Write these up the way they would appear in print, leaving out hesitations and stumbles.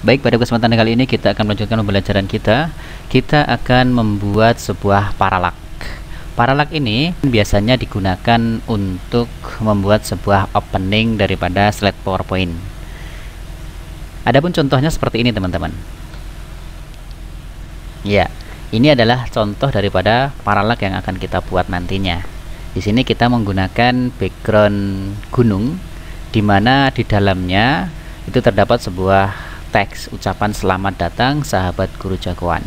Baik, pada kesempatan kali ini kita akan melanjutkan pembelajaran kita. Kita akan membuat sebuah paralak. Paralak ini biasanya digunakan untuk membuat sebuah opening daripada slide PowerPoint. Adapun contohnya seperti ini, teman-teman. Ya, ini adalah contoh daripada paralak yang akan kita buat nantinya. Di sini kita menggunakan background gunung, di mana di dalamnya itu terdapat sebuah teks ucapan selamat datang sahabat guru jagoan.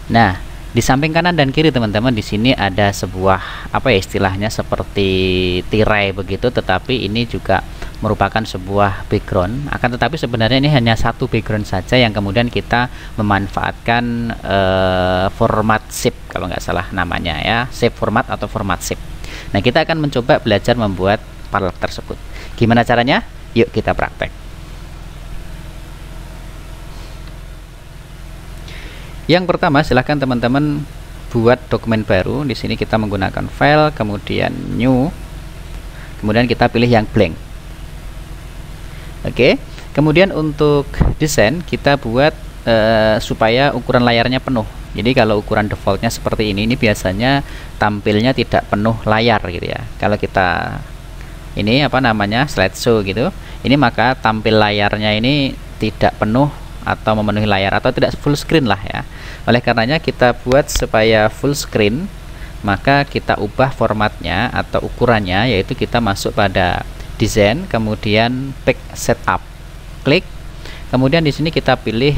Nah, di samping kanan dan kiri, teman-teman, di sini ada sebuah istilahnya seperti tirai begitu, tetapi ini juga merupakan sebuah background. Akan tetapi sebenarnya ini hanya satu background saja yang kemudian kita memanfaatkan format zip, kalau nggak salah namanya ya, zip format atau format zip. Nah, kita akan mencoba belajar membuat paralak tersebut. Gimana caranya? Yuk kita praktek. Yang pertama, silahkan teman-teman buat dokumen baru. Di sini kita menggunakan file, kemudian new, kemudian kita pilih yang blank. Oke, kemudian untuk desain kita buat supaya ukuran layarnya penuh. Jadi kalau ukuran defaultnya seperti ini biasanya tampilnya tidak penuh layar gitu ya. Kalau kita ini slideshow gitu, ini maka tampil layarnya ini tidak penuh atau memenuhi layar atau tidak full screen lah ya. Oleh karenanya kita buat supaya full screen, maka kita ubah formatnya atau ukurannya, yaitu kita masuk pada desain, kemudian pick setup, klik, kemudian di sini kita pilih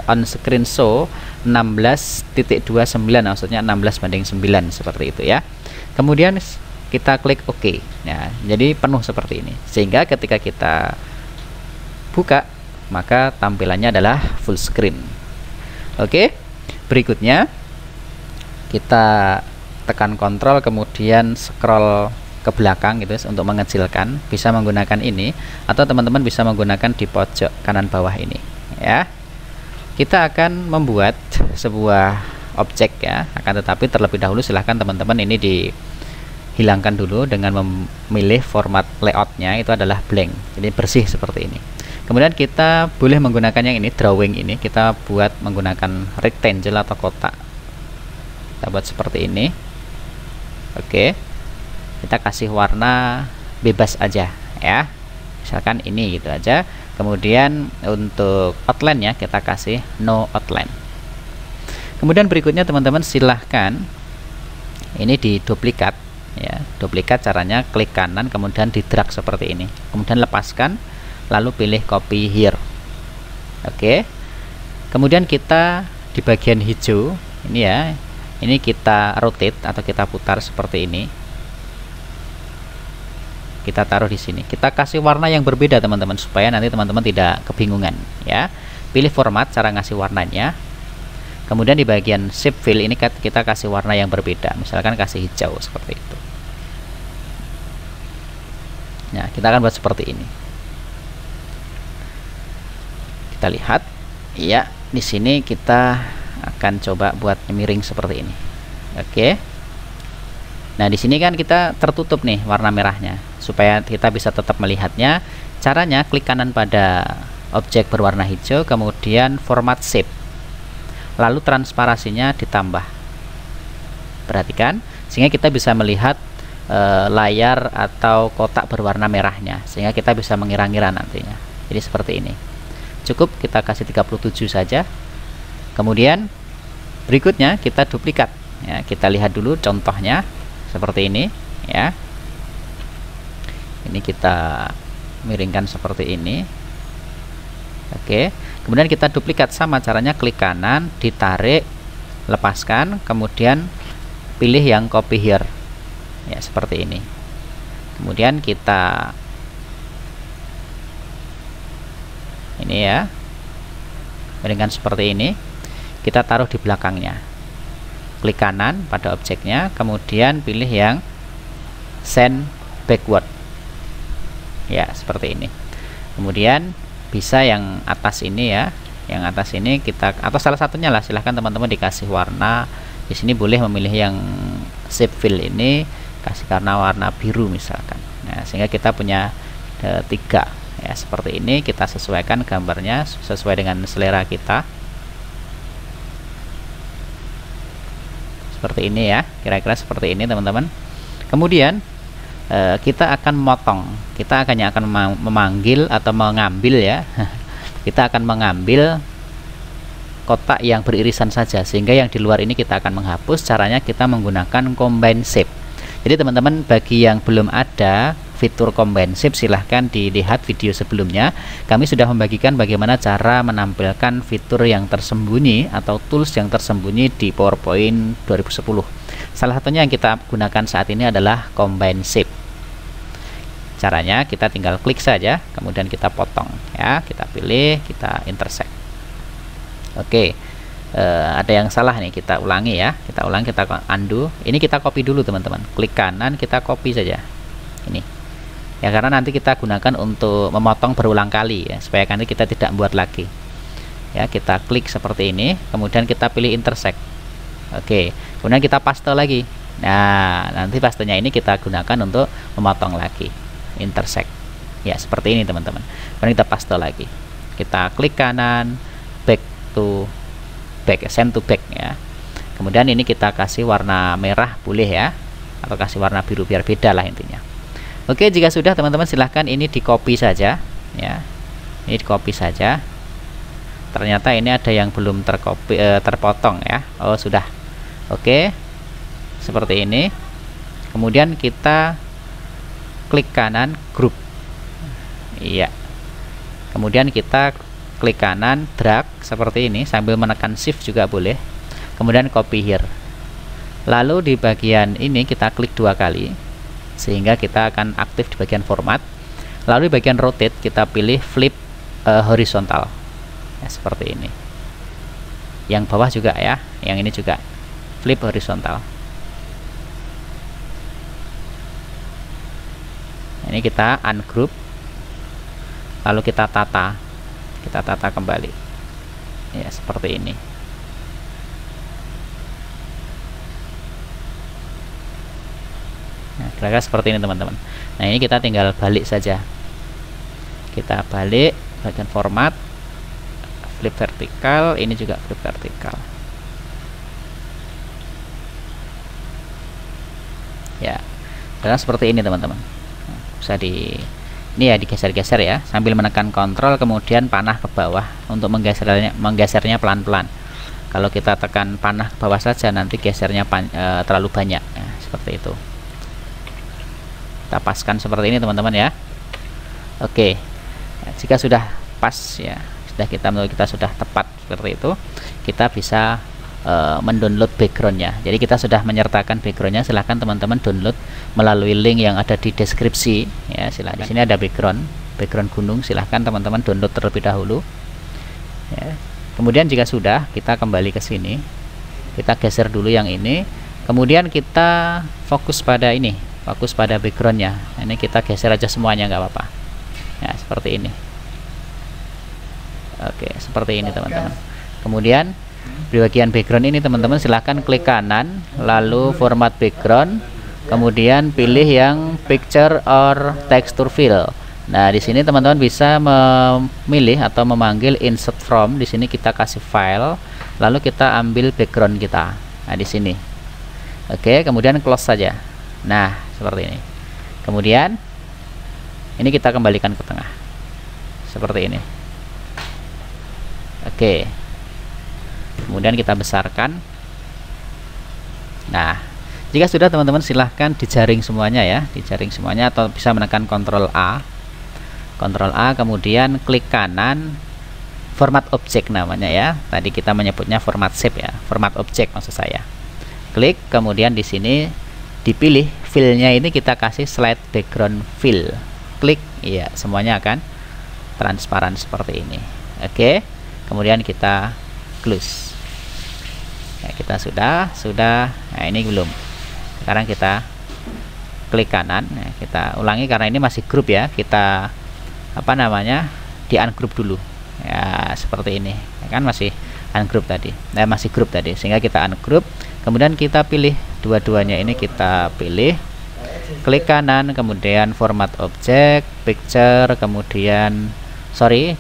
on screen show 16:29, maksudnya 16:9 seperti itu ya. Kemudian kita klik OK. Nah, jadi penuh seperti ini, sehingga ketika kita buka maka tampilannya adalah full screen. Oke, berikutnya kita tekan kontrol kemudian scroll ke belakang gitu untuk mengecilkan. Bisa menggunakan ini atau teman-teman bisa menggunakan di pojok kanan bawah ini ya. Kita akan membuat sebuah objek ya, akan tetapi terlebih dahulu silahkan teman-teman ini dihilangkan dulu dengan memilih format layoutnya, itu adalah blank, jadi bersih seperti ini. Kemudian kita boleh menggunakan yang ini, drawing ini kita buat menggunakan rectangle atau kotak. Kita buat seperti ini. Oke, kita kasih warna bebas aja ya, misalkan ini gitu aja. Kemudian untuk outline nya kita kasih no outline. Kemudian berikutnya teman-teman silahkan ini diduplikat ya. Duplikat caranya klik kanan kemudian di drag seperti ini, kemudian lepaskan, lalu pilih copy here. Oke, kemudian kita di bagian hijau ini ya, ini kita rotate atau kita putar seperti ini, kita taruh di sini. Kita kasih warna yang berbeda teman-teman supaya nanti teman-teman tidak kebingungan ya. Pilih format cara ngasih warnanya, kemudian di bagian shape fill ini kita kasih warna yang berbeda, misalkan kasih hijau seperti itu. Nah, kita akan buat seperti ini. Kita lihat ya, di sini kita akan coba buat miring seperti ini. Oke, nah di sini kan kita tertutup nih warna merahnya, supaya kita bisa tetap melihatnya. Caranya klik kanan pada objek berwarna hijau, kemudian format shape, lalu transparasinya ditambah. Perhatikan, sehingga kita bisa melihat layar atau kotak berwarna merahnya, sehingga kita bisa mengira-ngira nantinya. Jadi seperti ini. Cukup kita kasih 37 saja. Kemudian berikutnya kita duplikat ya, kita lihat dulu contohnya seperti ini ya. Ini kita miringkan seperti ini. Oke, kemudian kita duplikat, sama caranya klik kanan, ditarik, lepaskan, kemudian pilih yang copy here ya, seperti ini. Kemudian kita ini ya, miringkan seperti ini, kita taruh di belakangnya. Klik kanan pada objeknya, kemudian pilih yang send backward ya, seperti ini. Kemudian bisa yang atas ini ya, yang atas ini kita, atau salah satunya lah, silahkan teman-teman dikasih warna. Di sini boleh memilih yang shape fill ini, kasih karena warna biru misalkan. Nah, sehingga kita punya 3 Ya, seperti ini kita sesuaikan gambarnya sesuai dengan selera kita. Seperti ini ya, kira-kira seperti ini teman-teman. Kemudian kita akan memotong, kita akan memanggil atau mengambil ya kita akan mengambil kotak yang beririsan saja, sehingga yang di luar ini kita akan menghapus. Caranya kita menggunakan combine shape. Jadi teman-teman, bagi yang belum ada fitur combine shape, silahkan dilihat video sebelumnya. Kami sudah membagikan bagaimana cara menampilkan fitur yang tersembunyi atau tools yang tersembunyi di PowerPoint 2010. Salah satunya yang kita gunakan saat ini adalah combine shape. Caranya kita tinggal klik saja, kemudian kita potong ya, kita pilih, kita intersect. Oke, ada yang salah nih, kita ulangi ya, kita ulangi, kita undo. Ini kita copy dulu teman-teman, klik kanan, kita copy saja ini ya, karena nanti kita gunakan untuk memotong berulang kali ya, supaya nanti kita tidak buat lagi ya. Kita klik seperti ini, kemudian kita pilih intersect. Oke, kemudian kita paste lagi. Nah, nanti pastenya ini kita gunakan untuk memotong lagi, intersect ya, seperti ini teman-teman. Kemudian kita paste lagi, kita klik kanan, back to back, send to back ya. Kemudian ini kita kasih warna merah boleh ya, atau kasih warna biru biar beda lah intinya. Oke, jika sudah teman-teman, silahkan ini di copy saja ya, ini di copy saja. Ternyata ini ada yang belum terpotong ya. Oh sudah. Oke, seperti ini. Kemudian kita klik kanan, group iya, kemudian kita klik kanan, drag seperti ini sambil menekan shift juga boleh, kemudian copy here. Lalu di bagian ini kita klik 2 kali sehingga kita akan aktif di bagian format. Lalu di bagian rotate kita pilih flip horizontal ya, seperti ini. Yang bawah juga ya, yang ini juga flip horizontal. Ini kita ungroup, lalu kita tata kembali ya, seperti ini. Nah, kira-kira seperti ini teman-teman. Nah, ini kita tinggal balik saja, kita balik bagian format, flip vertikal, ini juga flip vertikal ya. Karena seperti ini teman-teman, bisa ini ya, digeser-geser ya sambil menekan kontrol, kemudian panah ke bawah untuk menggesernya pelan-pelan. Kalau kita tekan panah ke bawah saja nanti gesernya terlalu banyak ya, seperti itu. Kita paskan seperti ini teman-teman ya. Oke, jika sudah pas ya, menurut kita sudah tepat seperti itu, kita bisa mendownload backgroundnya. Jadi kita sudah menyertakan backgroundnya, silahkan teman-teman download melalui link yang ada di deskripsi ya. Silahkan, di sini ada background gunung, silahkan teman-teman download terlebih dahulu ya. Kemudian jika sudah, kita kembali ke sini, kita geser dulu yang ini, kemudian kita fokus pada ini, fokus pada backgroundnya. Ini kita geser aja semuanya, nggak apa-apa ya, seperti ini. Oke, seperti ini teman-teman. Kemudian di bagian background ini teman-teman silahkan klik kanan, lalu format background, kemudian pilih yang picture or texture fill. Nah, di sini teman-teman bisa memilih atau memanggil insert from. Di sini kita kasih file, lalu kita ambil background kita. Nah, di sini. Oke, kemudian close saja. Nah, seperti ini. Kemudian ini kita kembalikan ke tengah. Seperti ini. Oke. Kemudian kita besarkan. Nah, jika sudah teman-teman silahkan dijaring semuanya ya, dijaring semuanya, atau bisa menekan Ctrl A, kemudian klik kanan, format object namanya ya. Tadi kita menyebutnya format shape ya, format object maksud saya. Klik, kemudian di sini dipilih fill-nya, ini kita kasih slide background fill. Klik, iya, semuanya akan transparan seperti ini. Oke, kemudian kita close. Ya, kita sudah. Nah, ini belum. Sekarang kita klik kanan. Nah, kita ulangi karena ini masih grup ya. Kita di ungroup dulu. Ya, seperti ini. Ya, kan masih ungroup tadi. Nah, masih grup tadi. Sehingga kita ungroup. Kemudian kita pilih dua-duanya ini, kita pilih. klik kanan, kemudian format object, picture, kemudian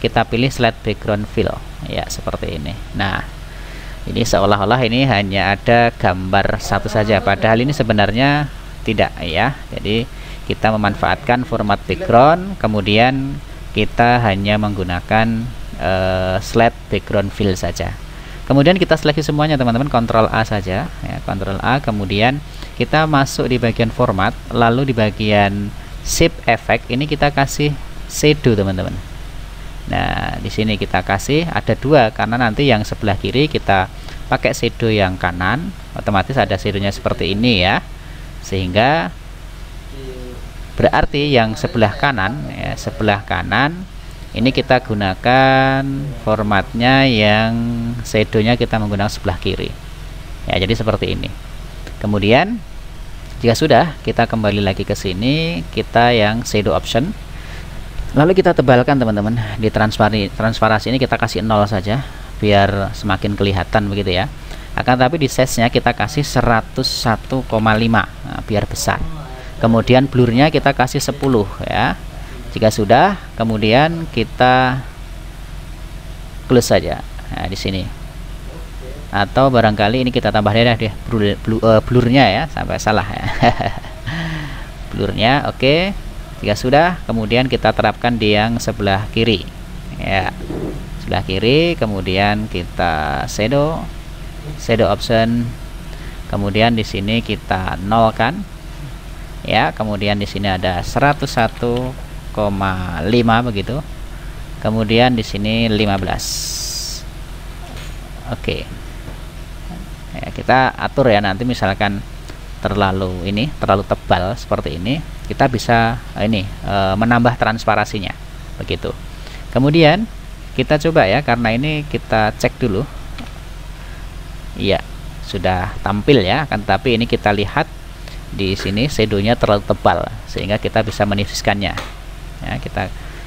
kita pilih slide background fill ya, seperti ini. Nah, ini seolah-olah ini hanya ada gambar satu saja, padahal ini sebenarnya tidak ya. Jadi kita memanfaatkan format background, kemudian kita hanya menggunakan slide background fill saja. Kemudian kita seleksi semuanya teman-teman, Ctrl A saja ya, Ctrl A, kemudian kita masuk di bagian format, lalu di bagian shape effect ini kita kasih shadow teman-teman. Nah, di sini kita kasih ada dua, karena nanti yang sebelah kiri kita pakai shadow yang kanan, otomatis ada shadownya seperti ini ya, sehingga berarti yang sebelah kanan ya, sebelah kanan ini kita gunakan formatnya yang shadownya kita menggunakan sebelah kiri ya, jadi seperti ini. Kemudian jika sudah, kita kembali lagi ke sini, kita yang shadow option, lalu kita tebalkan teman-teman. Di transparansi ini kita kasih 0 saja biar semakin kelihatan begitu ya. Akan tapi di size nya kita kasih 101,5 nah, biar besar. Kemudian blurnya kita kasih 10 ya. Jika sudah, kemudian kita close saja. Nah, di sini. Atau barangkali ini kita tambah deh blurnya ya, sampai salah ya. Blurnya oke. Jika sudah, kemudian kita terapkan di yang sebelah kiri. Ya. Sebelah kiri, kemudian kita shadow option. Kemudian di sini kita nolkan. Ya, kemudian di sini ada 101,5 begitu. Kemudian di sini 15. Oke. Ya, kita atur ya, nanti misalkan terlalu tebal seperti ini, kita bisa menambah transparansinya begitu. Kemudian kita coba ya, karena ini kita cek dulu. Iya, sudah tampil ya, kan, tapi ini kita lihat di sini shadownya terlalu tebal sehingga kita bisa menipiskannya ya,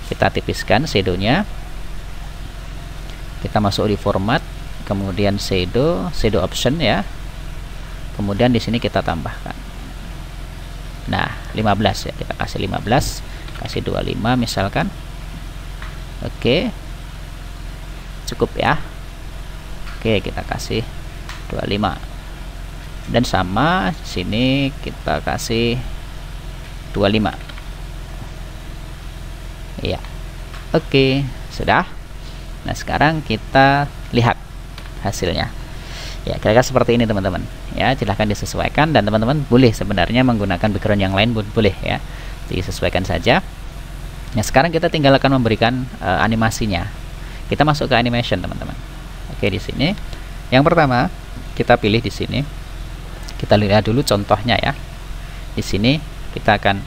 kita tipiskan shadownya. Kita masuk di format, kemudian shadow option ya, kemudian di sini kita tambahkan, nah 15 ya, kita kasih 15, kasih 25 misalkan. Oke, cukup ya. Oke, kita kasih 25 dan sama sini kita kasih 25 ya. Oke, sudah. Nah, sekarang kita lihat hasilnya ya, kira-kira seperti ini teman-teman ya. Silahkan disesuaikan, dan teman-teman boleh sebenarnya menggunakan background yang lain boleh ya, disesuaikan saja. Nah, sekarang kita tinggal akan memberikan animasinya. Kita masuk ke animation teman-teman. Oke, di sini yang pertama kita pilih di sini. Kita lihat dulu contohnya ya. Di sini kita akan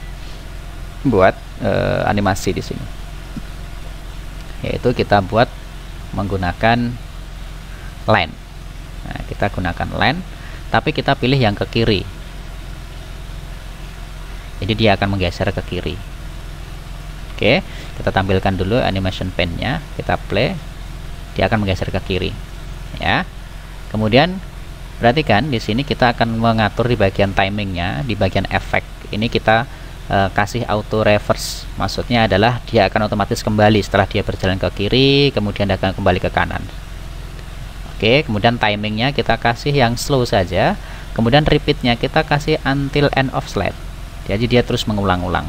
buat animasi di sini. Yaitu kita buat menggunakan line. Nah, kita gunakan line, tapi kita pilih yang ke kiri. Jadi dia akan menggeser ke kiri. Oke, kita tampilkan dulu animation pen-nya. Kita play. Dia akan menggeser ke kiri. Ya. Kemudian perhatikan di sini kita akan mengatur di bagian timingnya, di bagian efek ini kita kasih auto reverse. Maksudnya adalah dia akan otomatis kembali setelah dia berjalan ke kiri, kemudian dia akan kembali ke kanan. Oke, kemudian timingnya kita kasih yang slow saja, kemudian repeatnya kita kasih until end of slide. Jadi dia terus mengulang-ulang.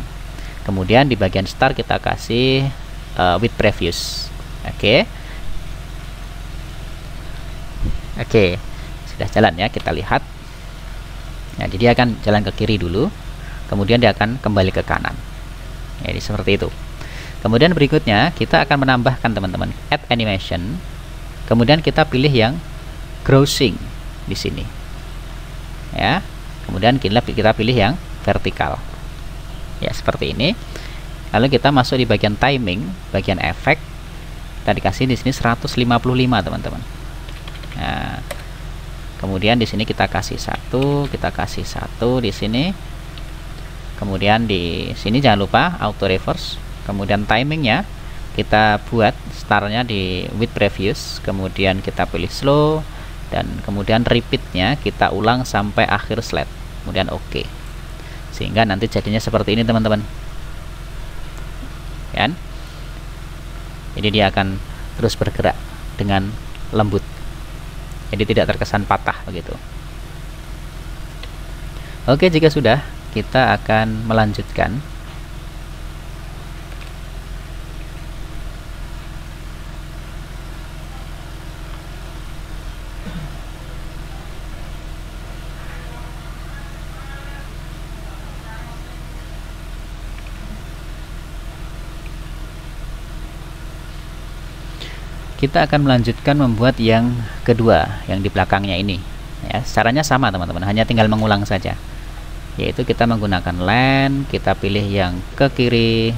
Kemudian di bagian start kita kasih with previous. Oke, sudah jalan ya, kita lihat. Nah, jadi dia akan jalan ke kiri dulu, kemudian dia akan kembali ke kanan. Jadi seperti itu. Kemudian berikutnya kita akan menambahkan teman-teman add animation. Kemudian kita pilih yang grousing di sini. Ya. Kemudian kita pilih yang vertikal. Ya, seperti ini. Lalu kita masuk di bagian timing, bagian efek. Kita dikasih di sini 155 teman-teman. Nah, kemudian di sini kita kasih satu di sini. Kemudian di sini jangan lupa auto reverse. Kemudian timingnya kita buat startnya di with previous. Kemudian kita pilih slow, dan kemudian repeatnya kita ulang sampai akhir slide. Kemudian oke. sehingga nanti jadinya seperti ini teman-teman, kan? Jadi dia akan terus bergerak dengan lembut, jadi tidak terkesan patah begitu. Oke, jika sudah, kita akan melanjutkan. Kita akan melanjutkan membuat yang kedua, yang di belakangnya ini ya. Caranya sama teman-teman, hanya tinggal mengulang saja, yaitu kita menggunakan len, kita pilih yang ke kiri,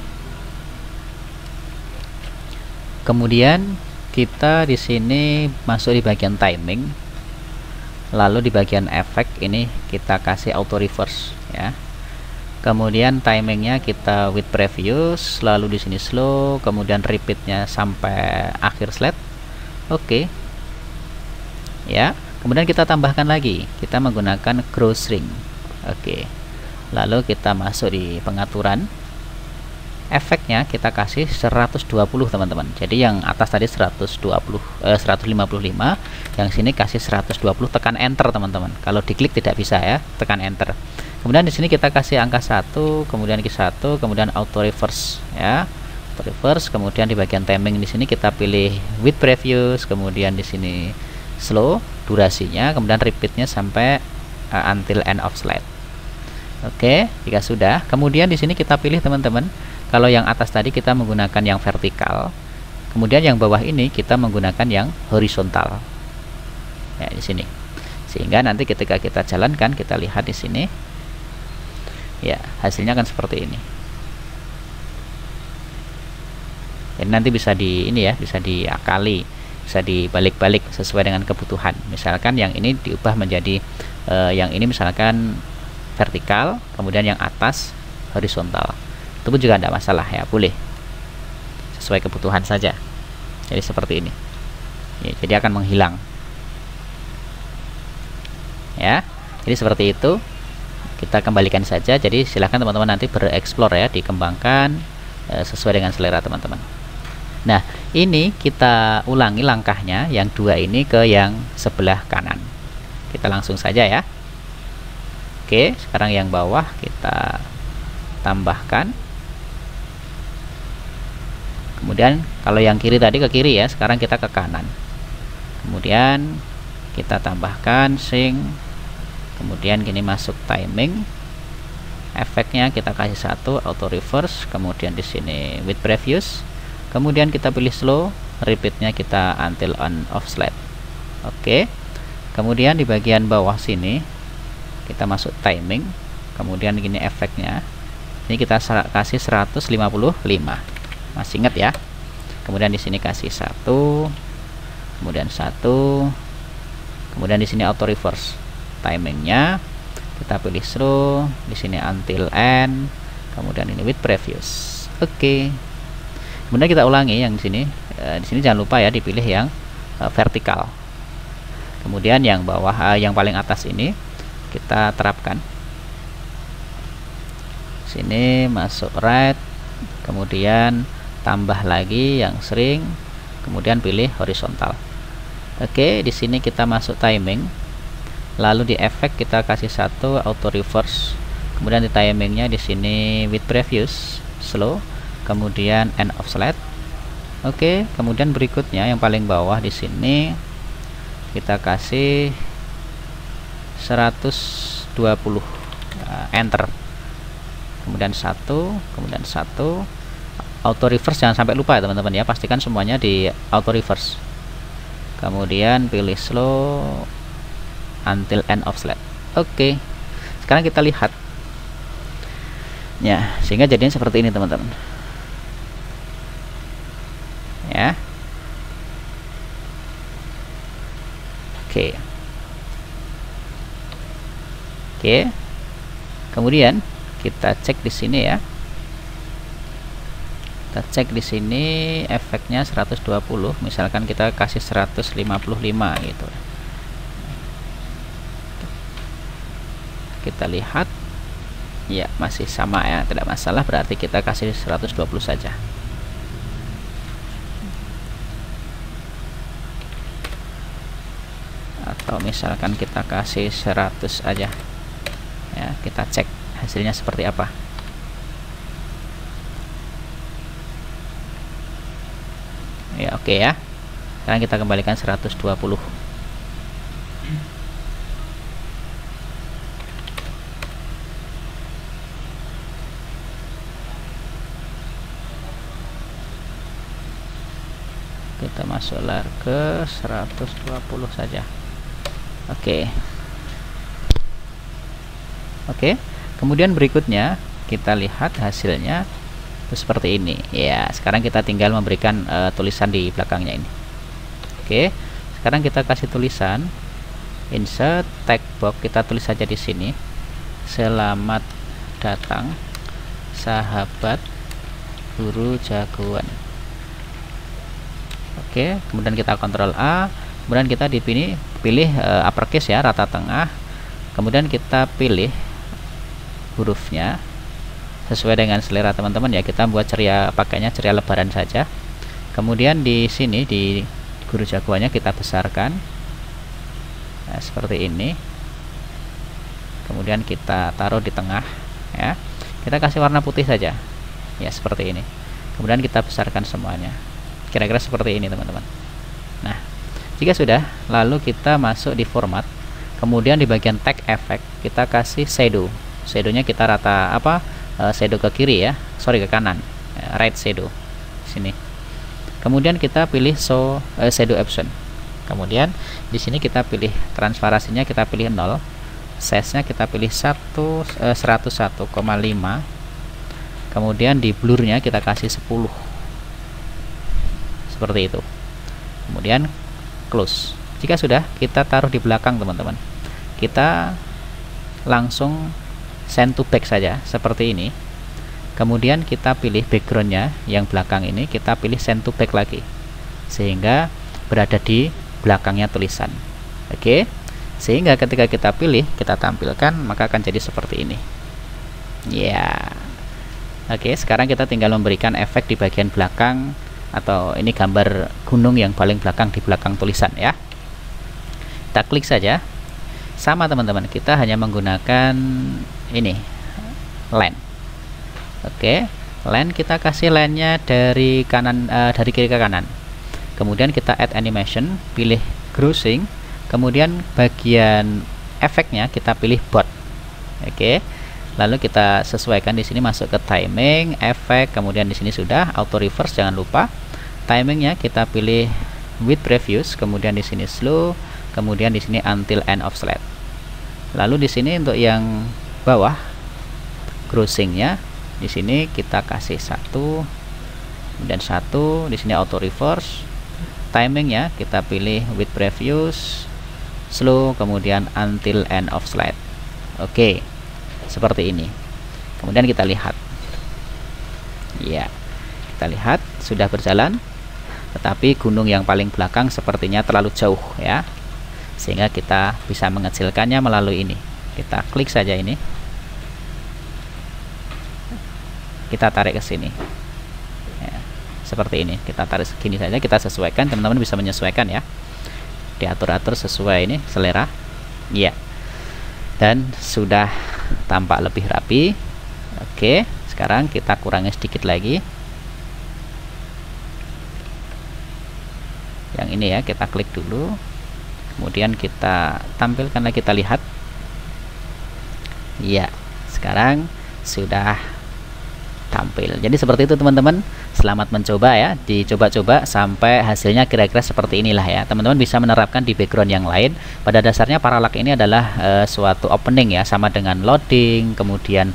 kemudian kita di sini masuk di bagian timing, lalu di bagian efek ini kita kasih auto reverse ya. Kemudian timingnya kita with previous, lalu di sini slow, kemudian repeatnya sampai akhir slide. Oke. Ya, kemudian kita tambahkan lagi, kita menggunakan grow string. Oke. Lalu kita masuk di pengaturan. Efeknya kita kasih 120 teman-teman. Jadi yang atas tadi 155, yang sini kasih 120, tekan enter teman-teman. Kalau diklik tidak bisa ya, tekan enter. Kemudian di sini kita kasih angka 1, kemudian Q1, kemudian auto reverse ya. Auto reverse, kemudian di bagian timing di sini kita pilih with previous, kemudian di sini slow durasinya, kemudian repeatnya sampai until end of slide. Oke, jika sudah, kemudian di sini kita pilih teman-teman, kalau yang atas tadi kita menggunakan yang vertikal, kemudian yang bawah ini kita menggunakan yang horizontal. Ya, di sini. Sehingga nanti ketika kita jalankan, kita lihat di sini. Ya, hasilnya kan seperti ini. Jadi nanti bisa di ini ya, bisa diakali, bisa dibalik-balik sesuai dengan kebutuhan. Misalkan yang ini diubah menjadi yang ini misalkan vertikal, kemudian yang atas horizontal. Itu pun juga tidak masalah ya, boleh. Sesuai kebutuhan saja. Jadi seperti ini. Ya, jadi akan menghilang. Ya. Jadi seperti itu. Kita kembalikan saja. Jadi silahkan teman-teman nanti bereksplor ya, dikembangkan sesuai dengan selera teman-teman. Nah, ini kita ulangi langkahnya, yang dua ini ke yang sebelah kanan. Kita langsung saja ya. Oke, sekarang yang bawah kita tambahkan. Kemudian kalau yang kiri tadi ke kiri ya, sekarang kita ke kanan. Kemudian kita tambahkan sync. Kemudian gini masuk timing, efeknya kita kasih 1 auto reverse, kemudian di sini with previous, kemudian kita pilih slow, repeatnya kita until on off slide. Oke. Kemudian di bagian bawah sini kita masuk timing, kemudian gini efeknya ini kita kasih 155, masih ingat ya. Kemudian di sini kasih 1, kemudian 1, kemudian di sini auto reverse. Timingnya kita pilih slow, di sini until end, kemudian ini with previous. Oke. Kemudian kita ulangi yang di sini. Di sini jangan lupa ya dipilih yang vertikal. Kemudian yang bawah, yang paling atas ini kita terapkan. Sini masuk right, kemudian tambah lagi yang sering, kemudian pilih horizontal. Oke, di sini kita masuk timing. Lalu di efek kita kasih 1 auto reverse, kemudian di timingnya di sini with previous, slow, kemudian end of slide. Oke, kemudian berikutnya yang paling bawah di sini kita kasih 120, enter, kemudian 1, kemudian 1 auto reverse. Jangan sampai lupa ya teman-teman ya, pastikan semuanya di auto reverse, kemudian pilih slow until end of slide. Oke. Sekarang kita lihat ya, sehingga jadinya seperti ini teman-teman ya. Oke. Kemudian kita cek di sini ya. Kita cek di sini efeknya 120, misalkan kita kasih 155 gitu. Kita lihat Ya, masih sama ya, tidak masalah, berarti kita kasih 120 saja. Atau misalkan kita kasih 100 aja ya, kita cek hasilnya seperti apa. Ya, oke ya. Sekarang kita kembalikan 120. Kita masuklah ke 120 saja. Oke. Kemudian berikutnya kita lihat hasilnya seperti ini ya. Sekarang kita tinggal memberikan tulisan di belakangnya ini. Oke, sekarang kita kasih tulisan insert text box, kita tulis saja di sini, selamat datang sahabat guru jagoan. Oke, kemudian kita Ctrl A, kemudian kita pilih uppercase ya, rata tengah, kemudian kita pilih hurufnya sesuai dengan selera teman-teman ya. Kita buat ceria, pakainya ceria lebaran saja. Kemudian di sini di guru jagoannya kita besarkan nah, seperti ini. Kemudian kita taruh di tengah ya. Kita kasih warna putih saja ya, seperti ini. Kemudian kita besarkan semuanya, kira-kira seperti ini teman-teman. Nah, jika sudah, lalu kita masuk di format, kemudian di bagian tag effect kita kasih shadow. Shadownya kita rata shadow ke kiri ya, sorry ke kanan, right shadow sini. Kemudian kita pilih show shadow option. Kemudian di sini kita pilih transparansinya, kita pilih 0, size-nya kita pilih 101,5. Kemudian di blur-nya kita kasih 10. Seperti itu. Kemudian close. Jika sudah, kita taruh di belakang teman-teman. Kita langsung send to back saja seperti ini. Kemudian kita pilih backgroundnya yang belakang ini, kita pilih send to back lagi sehingga berada di belakangnya tulisan. Oke, sehingga ketika kita pilih, kita tampilkan, maka akan jadi seperti ini ya. Oke, sekarang kita tinggal memberikan efek di bagian belakang, atau ini gambar gunung yang paling belakang di belakang tulisan ya. Kita klik saja. Sama teman-teman, kita hanya menggunakan ini line. Oke, line kita kasih line-nya dari kanan, dari kiri ke kanan. Kemudian kita add animation, pilih grouping, kemudian bagian efeknya kita pilih bot. Oke, lalu kita sesuaikan di sini, masuk ke timing, efek, kemudian di sini sudah auto reverse, jangan lupa. Timingnya kita pilih with previous, kemudian di sini slow, kemudian di sini until end of slide. Lalu di sini untuk yang bawah groupingnya di sini kita kasih 1, kemudian 1, di sini auto reverse. Timingnya kita pilih with previous, slow, kemudian until end of slide. Oke, seperti ini. Kemudian kita lihat ya, kita lihat sudah berjalan, tetapi gunung yang paling belakang sepertinya terlalu jauh ya, sehingga kita bisa mengecilkannya melalui ini. Kita klik saja ini, kita tarik ke sini ya, seperti ini. Kita tarik segini saja, kita sesuaikan, teman-teman bisa menyesuaikan ya, diatur-atur sesuai ini selera ya, dan sudah tampak lebih rapi. Oke, sekarang kita kurangi sedikit lagi yang ini ya, kita klik dulu, kemudian kita tampilkan lagi, kita lihat ya, sekarang sudah tampil. Jadi seperti itu teman-teman, selamat mencoba ya, dicoba-coba sampai hasilnya kira-kira seperti inilah ya. Teman-teman bisa menerapkan di background yang lain. Pada dasarnya parallax ini adalah suatu opening ya, sama dengan loading, kemudian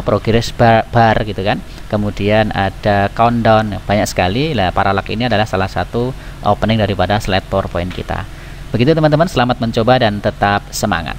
progress bar gitu kan, kemudian ada countdown, banyak sekali lah. Parallax ini adalah salah satu opening daripada slide PowerPoint kita. Begitu teman-teman, selamat mencoba dan tetap semangat.